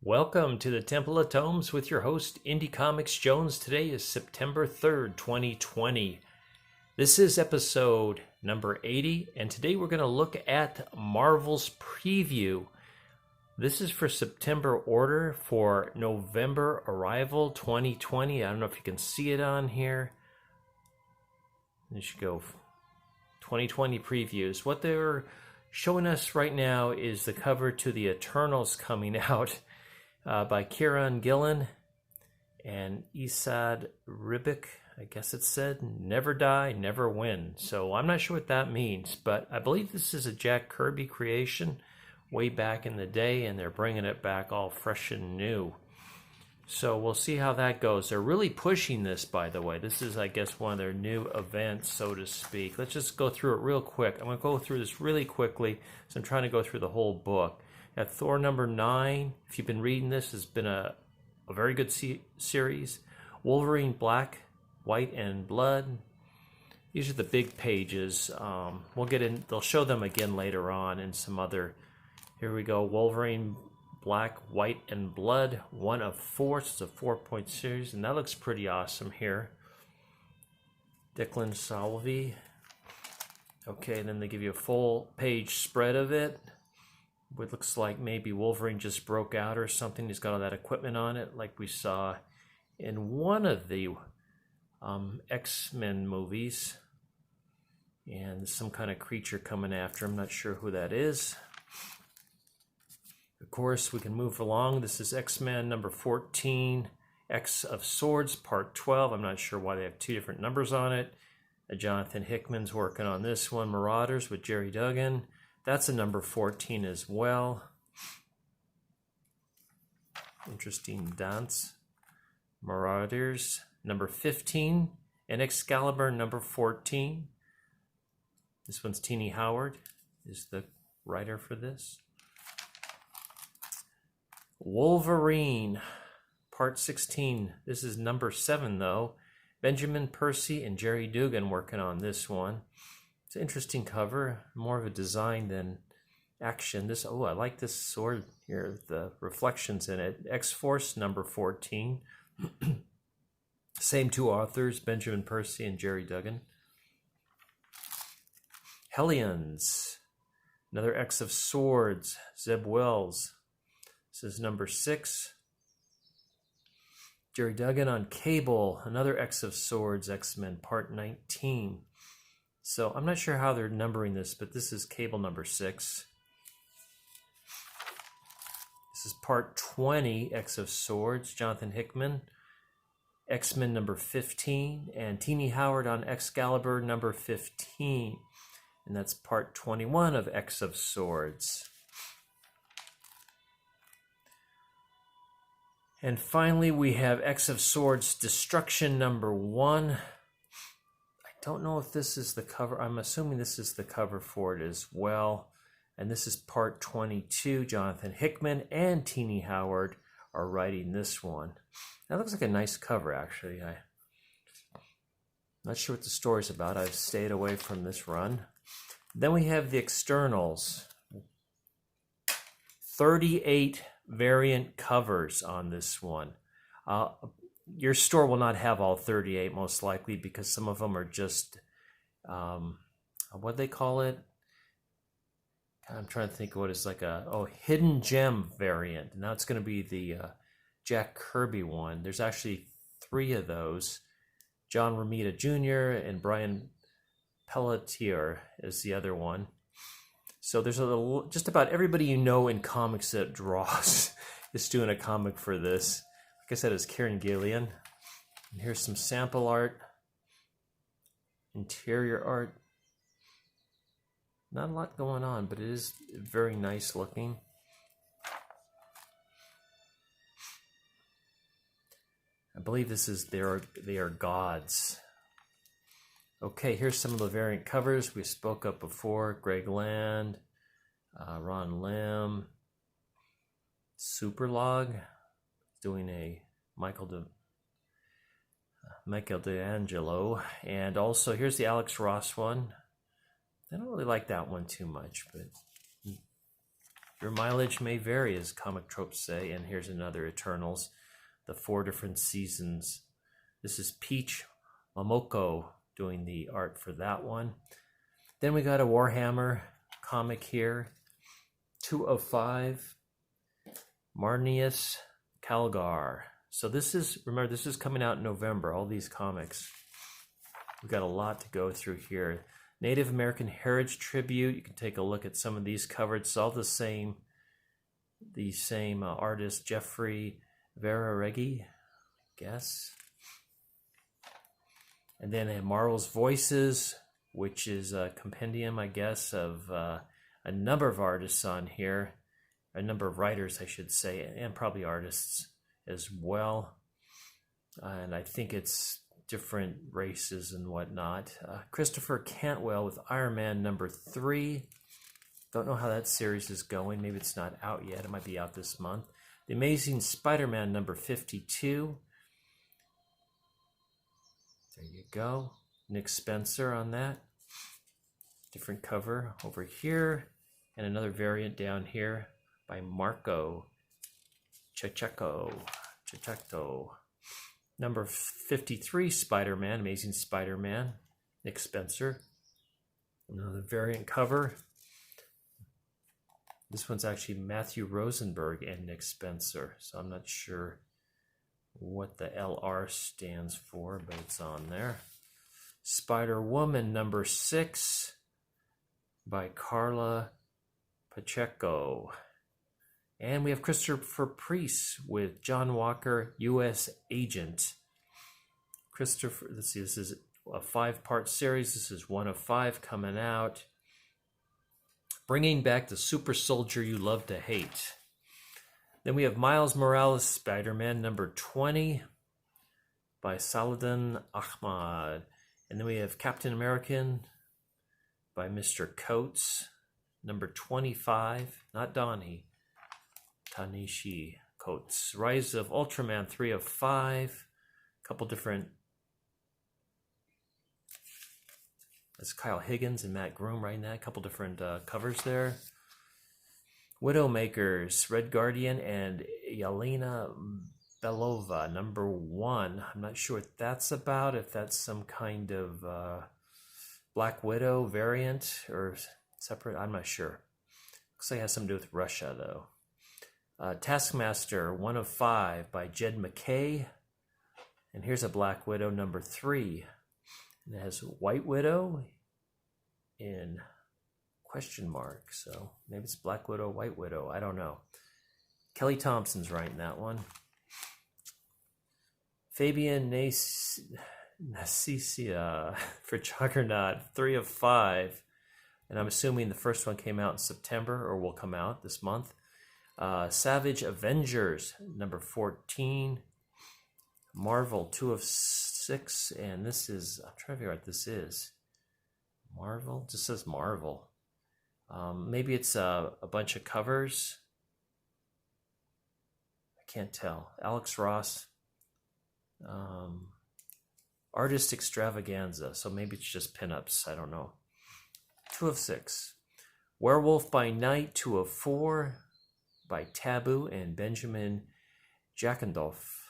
Welcome to the Temple of Tomes with your host, Indie Comics Jones. Today is September 3rd, 2020. This is episode number 80, and today we're going to look at Marvel's preview. This is for September order for November arrival 2020. I don't know if you can see it on here. You should go 2020 previews. What they're showing us right now is the cover to the Eternals coming out. By Kieran Gillen and Esad Ribic, I guess it said, never die, never win. So I'm not sure what that means, but I believe this is a Jack Kirby creation way back in the day, and they're bringing it back all fresh and new. So we'll see how that goes. They're really pushing this, by the way. This is, I guess, one of their new events, so to speak. Let's just go through it real quick. I'm going to go through this really quickly, so I'm trying to go through the whole book. At Thor number 9, if you've been reading this, has been a very good series. Wolverine Black, White, and Blood. These are the big pages. We'll get in. They'll show them again later on in some other. Here we go. Wolverine Black, White, and Blood. 1 of 4. So it's a 4-point series, and that looks pretty awesome here. Declan Salvi. Okay, then they give you a full page spread of it. It looks like maybe Wolverine just broke out or something. He's got all that equipment on it, like we saw in one of the X-Men movies. And some kind of creature coming after him. Not sure who that is. Of course, we can move along. This is X-Men number 14, X of Swords, part 12. I'm not sure why they have 2 different numbers on it. Jonathan Hickman's working on this one. Marauders with Jerry Duggan. That's a number 14 as well. Interesting dance. Marauders, number 15. And Excalibur, number 14. This one's Teeny Howard, is the writer for this. Wolverine, part 16. This is number 7, though. Benjamin Percy and Jerry Duggan working on this one. It's an interesting cover, more of a design than action. I like this sword here, the reflections in it. X-Force, number 14. Same 2 authors, Benjamin Percy and Jerry Duggan. Hellions, another X of Swords, Zeb Wells. This is number 6. Jerry Duggan on Cable, another X of Swords, X-Men, part 19. So I'm not sure how they're numbering this, but this is Cable number 6. This is part 20, X of Swords, Jonathan Hickman. X-Men number 15, and Teeny Howard on Excalibur number 15. And that's part 21 of X of Swords. And finally, we have X of Swords, Destruction number 1. Don't know if this is the cover. I'm assuming this is the cover for it as well. And this is part 22. Jonathan Hickman and Teeny Howard are writing this one. That looks like a nice cover, actually. I'm not sure what the story's about. I've stayed away from this run. Then we have the externals. 38 variant covers on this one. Your store will not have all 38, most likely, because some of them are just, what do they call it? I'm trying to think of what is like hidden gem variant. Now it's going to be the Jack Kirby one. There's actually 3 of those. John Romita Jr. and Brian Pelletier is the other one. So there's just about everybody you know in comics that draws is doing a comic for this. Like I said, it's Kieran Gillen. And here's some sample art, interior art. Not a lot going on, but it is very nice looking. I believe this is they are gods. Okay, here's some of the variant covers we spoke of before. Greg Land, Ron Lim, Superlog, doing a Michael D'Angelo, and also here's the Alex Ross one. I don't really like that one too much, but Your mileage may vary, as comic tropes say. And here's another Eternals, the 4 different seasons. This is Peach Momoko doing the art for that one. Then we got a Warhammer comic here, 2 of 5, Marnius Calgar. So this is, remember, this is coming out in November, all these comics. We've got a lot to go through here. Native American Heritage Tribute. You can take a look at some of these covers. It's all the same artist, Jeffrey Veraregi, I guess. And then Marvel's Voices, which is a compendium, I guess, of a number of artists on here. A number of writers, I should say, and probably artists as well. And I think it's different races and whatnot. Christopher Cantwell with Iron Man number 3. Don't know how that series is going. Maybe it's not out yet. It might be out this month. The Amazing Spider-Man number 52. There you go. Nick Spencer on that. Different cover over here. And another variant down here by Marco Checheco. Number 53, Spider-Man, Amazing Spider-Man, Nick Spencer. Another variant cover. This one's actually Matthew Rosenberg and Nick Spencer, so I'm not sure what the LR stands for, but it's on there. Spider-Woman number 6 by Carla Pacheco. And we have Christopher Priest with John Walker, U.S. Agent. Christopher, let's see, this is a 5-part series. This is 1 of 5 coming out. Bringing back the super soldier you love to hate. Then we have Miles Morales, Spider-Man number 20 by Saladin Ahmad. And then we have Captain American by Mr. Coates, number 25, not Donnie. Tanishi Coates. Rise of Ultraman 3 of 5. A couple different. That's Kyle Higgins and Matt Groom writing that. A couple different covers there. Widowmakers, Red Guardian, and Yelena Belova, number 1. I'm not sure what that's about, if that's some kind of Black Widow variant or separate. I'm not sure. Looks like it has something to do with Russia, though. Taskmaster 1 of 5 by Jed McKay. And here's a Black Widow number 3. And it has White Widow in question mark. So maybe it's Black Widow, White Widow. I don't know. Kelly Thompson's writing that one. Fabian Nasicia for Juggernaut 3 of 5. And I'm assuming the first one came out in September or will come out this month. Savage Avengers, number 14. Marvel, 2 of 6. And this is, I'm trying to figure out what this is. Marvel? It just says Marvel. Maybe it's a bunch of covers. I can't tell. Alex Ross. Artist Extravaganza. So maybe it's just pinups. I don't know. 2 of 6. Werewolf by Night, 2 of 4. By Taboo and Benjamin Jackendorf.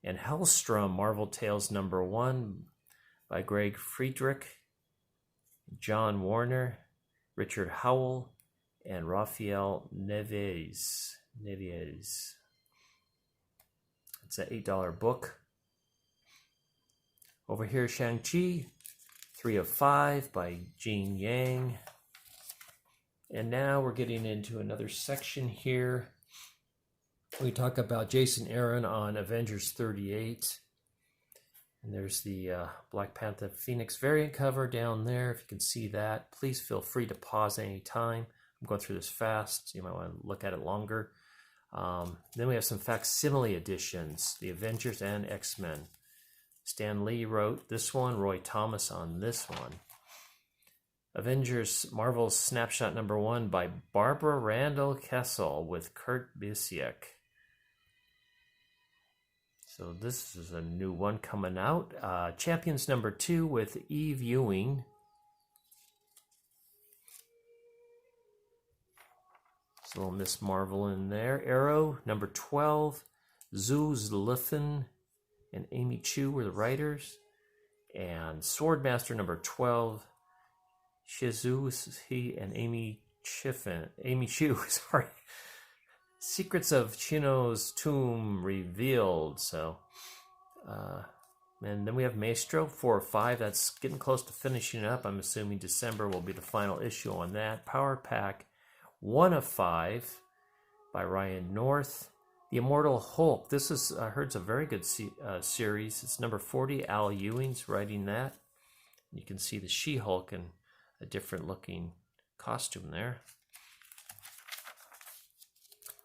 And Hellstrom, Marvel Tales number 1 by Greg Friedrich, John Warner, Richard Howell, and Rafael Neves. It's an $8 book. Over here, Shang-Chi, 3 of 5 by Gene Yang. And now we're getting into another section here. We talk about Jason Aaron on Avengers 38. And there's the Black Panther Phoenix variant cover down there. If you can see that, please feel free to pause any time. I'm going through this fast. You might want to look at it longer. Then we have some facsimile editions, the Avengers and X-Men. Stan Lee wrote this one, Roy Thomas on this one. Avengers Marvel's Snapshot number 1 by Barbara Randall Kessel with Kurt Busiek. So this is a new one coming out. Champions number 2 with Eve Ewing. There's a little Miss Marvel in there. Arrow, number 12. Zuz Liffen and Amy Chu were the writers. And Swordmaster, number 12. Shizuhi and Amy Chu, sorry. Secrets of Chino's Tomb revealed. So, and then we have Maestro, 4 of 5. That's getting close to finishing up. I'm assuming December will be the final issue on that. Power Pack, 1 of 5 by Ryan North. The Immortal Hulk. This is, I heard, it's a very good series. It's number 40. Al Ewing's writing that. You can see the She-Hulk in a different looking costume there.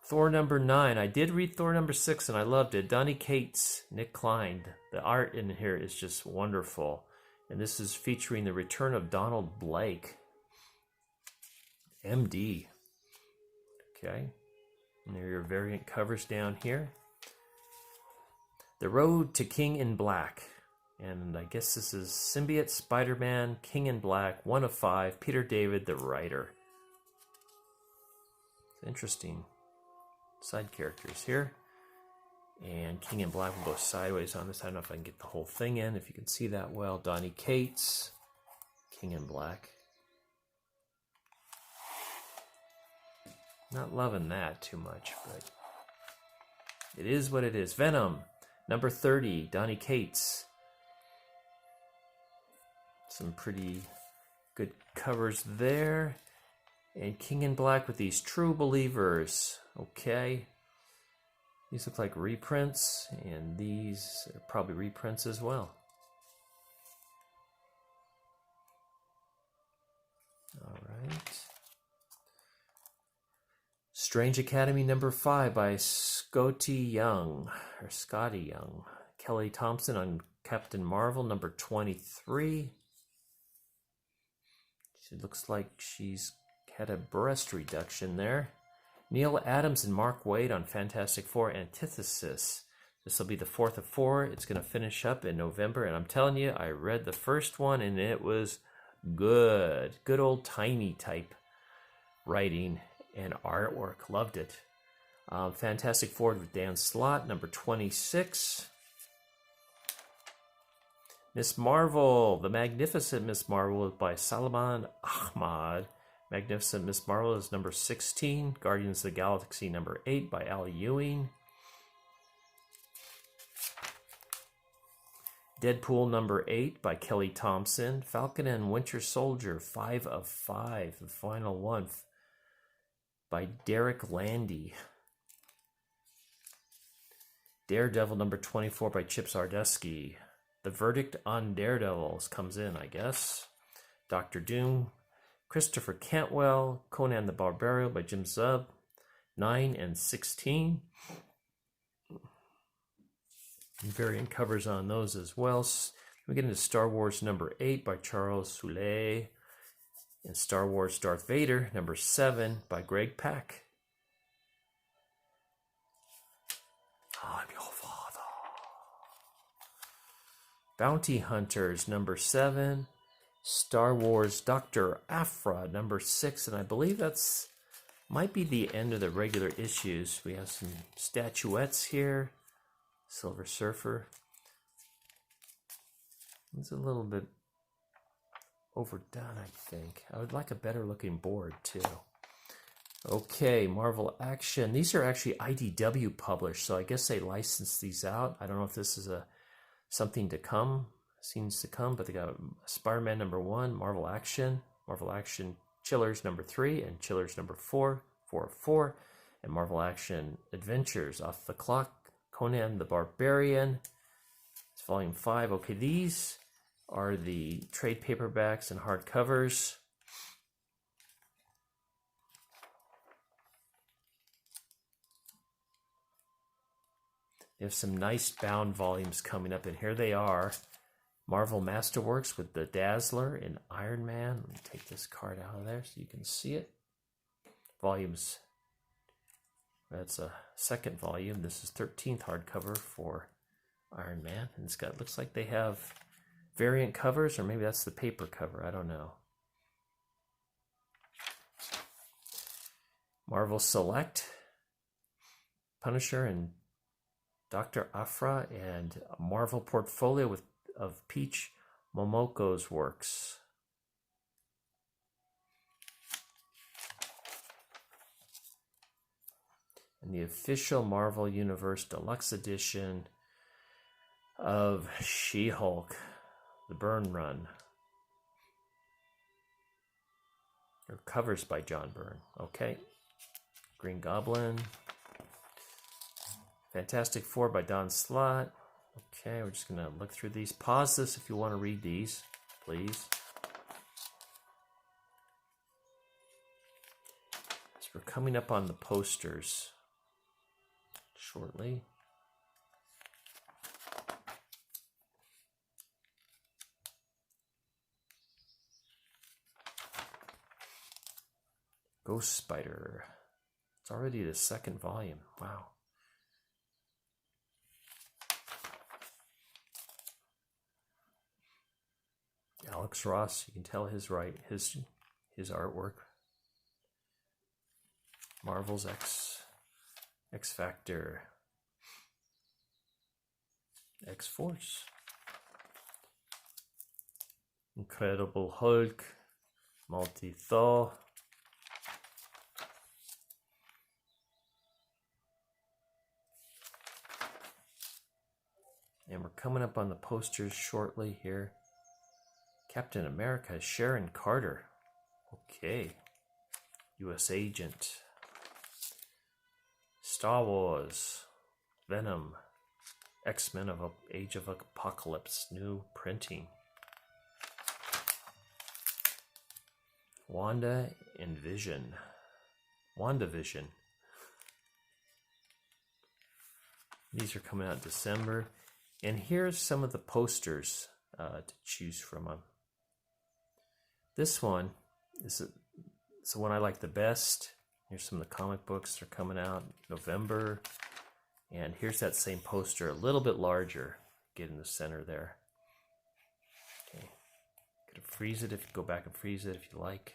Thor number 9. I did read Thor number 6 and I loved it. Donny Cates, Nick Klein. The art in here is just wonderful. And this is featuring the return of Donald Blake, MD. Okay. And there are your variant covers down here. The Road to King in Black. And I guess this is Symbiote, Spider-Man, King in Black, 1 of 5. Peter David, the writer. Interesting side characters here. And King in Black will go sideways on this. I don't know if I can get the whole thing in, if you can see that well. Donny Cates, King in Black. Not loving that too much, but it is what it is. Venom, number 30, Donny Cates. Some pretty good covers there. And King in Black with these True Believers. Okay. These look like reprints, and these are probably reprints as well. All right. Strange Academy number 5 by Scotty Young. Kelly Thompson on Captain Marvel number 23. She looks like she's had a breast reduction there. Neil Adams and Mark Waid on Fantastic Four Antithesis. This will be the 4th of 4. It's going to finish up in November. And I'm telling you, I read the first one and it was good. Good old timey type writing and artwork. Loved it. Fantastic Four with Dan Slott, number 26. Miss Marvel, The Magnificent Miss Marvel by Salman Ahmad. Magnificent Miss Marvel is number 16. Guardians of the Galaxy number 8 by Al Ewing. Deadpool number 8 by Kelly Thompson. Falcon and Winter Soldier 5 of 5. The final one by Derek Landy. Daredevil number 24 by Chip Zdarsky. The Verdict on Daredevils comes in, I guess. Doctor Doom. Christopher Cantwell, Conan the Barbarian by Jim Zub, 9 and 16. Variant covers on those as well. We get into Star Wars number 8 by Charles Soule, and Star Wars Darth Vader number 7 by Greg Pak. I'm your father. Bounty Hunters number 7. Star Wars Dr. Aphra, number 6, and I believe that's might be the end of the regular issues. We have some statuettes here. Silver Surfer. It's a little bit overdone, I think. I would like a better looking board, too. Okay, Marvel Action. These are actually IDW published, so I guess they licensed these out. I don't know if this is something to come. Scenes to come, but they got Spider-Man number 1, Marvel Action Chillers number 3, and Chillers number 4, 4 of 4, and Marvel Action Adventures Off the Clock, Conan the Barbarian. It's volume 5. Okay, these are the trade paperbacks and hardcovers. They have some nice bound volumes coming up, and here they are. Marvel Masterworks with the Dazzler and Iron Man. Let me take this card out of there so you can see it. Volumes. That's a second volume. This is 13th hardcover for Iron Man. And it's got, looks like they have variant covers, or maybe that's the paper cover. I don't know. Marvel Select, Punisher and Dr. Aphra, and a Marvel portfolio of Peach Momoko's works. And the official Marvel Universe Deluxe Edition of She-Hulk, the Byrne run. Or covers by John Byrne. Okay. Green Goblin. Fantastic Four by Don Slott. Okay, we're just going to look through these. Pause this if you want to read these, please. So we're coming up on the posters shortly. Ghost Spider. It's already the second volume. Wow. Alex Ross, you can tell his artwork. Marvel's X Factor, X-Force, Incredible Hulk, Multi-Thor, and we're coming up on the posters shortly here. Captain America, Sharon Carter. Okay. U.S. Agent. Star Wars. Venom. X-Men of Age of Apocalypse. New printing. Wanda and Vision. WandaVision. These are coming out in December. And here's some of the posters to choose from. This one is the one I like the best. Here's some of the comic books that are coming out in November. And here's that same poster, a little bit larger. Get in the center there. Okay. Could freeze it if you go back and freeze it if you like.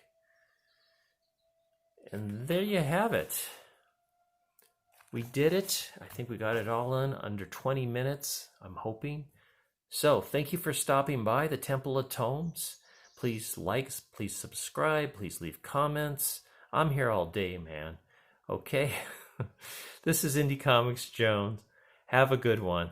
And there you have it. We did it. I think we got it all in under 20 minutes, I'm hoping. So thank you for stopping by the Temple of Tomes. Please like, please subscribe, please leave comments. I'm here all day, man. Okay? This is Indie Comics Jones. Have a good one.